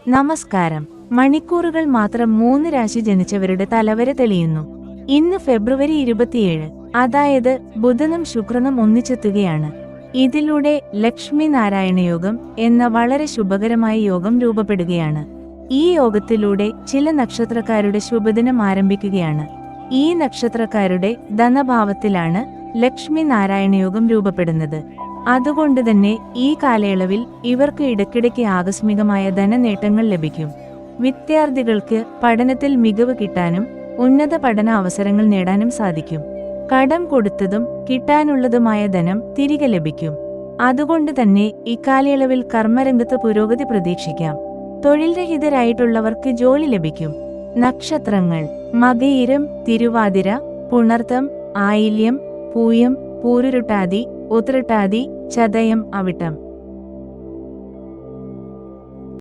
നമസ്കാരം. മണിക്കൂറുകൾ മാത്രം 3 രാശി ജനിച്ചവരുടെ തലവര തെളിയുന്നു. ഇന്ന് ഫെബ്രുവരി 27, അതായത് ബുധനും ശുക്രനും ഒന്നിച്ചെത്തുകയാണ്. ഇതിലൂടെ ലക്ഷ്മി നാരായണ യോഗം എന്ന വളരെ ശുഭകരമായ യോഗം രൂപപ്പെടുകയാണ്. ഈ യോഗത്തിലൂടെ ചില നക്ഷത്രക്കാരുടെ ശുഭദിനം ആരംഭിക്കുകയാണ്. ഈ നക്ഷത്രക്കാരുടെ ധനഭാവത്തിലാണ് ലക്ഷ്മി നാരായണ യോഗം രൂപപ്പെടുന്നത്. അതുകൊണ്ടുതന്നെ ഈ കാലയളവിൽ ഇവർക്ക് ഇടയ്ക്കിടയ്ക്ക് ആകസ്മികമായ ധനനേട്ടങ്ങൾ ലഭിക്കും. വിദ്യാർത്ഥികൾക്ക് പഠനത്തിൽ മികവ് കിട്ടാനും ഉന്നത പഠന അവസരങ്ങൾ നേടാനും സാധിക്കും. കടം കൊടുത്തതും കിട്ടാനുള്ളതുമായ ധനം തിരികെ ലഭിക്കും. അതുകൊണ്ട് തന്നെ ഇക്കാലയളവിൽ കർമ്മരംഗത്ത് പുരോഗതി പ്രതീക്ഷിക്കാം. തൊഴിൽ രഹിതരായിട്ടുള്ളവർക്ക് ജോലി ലഭിക്കും. നക്ഷത്രങ്ങൾ: മകയിരം, തിരുവാതിര, പുണർതം, ആയില്യം, പൂയം, പൂരുരുട്ടാതി, ഉത്രട്ടാതി, ചതയം, അവിട്ടം.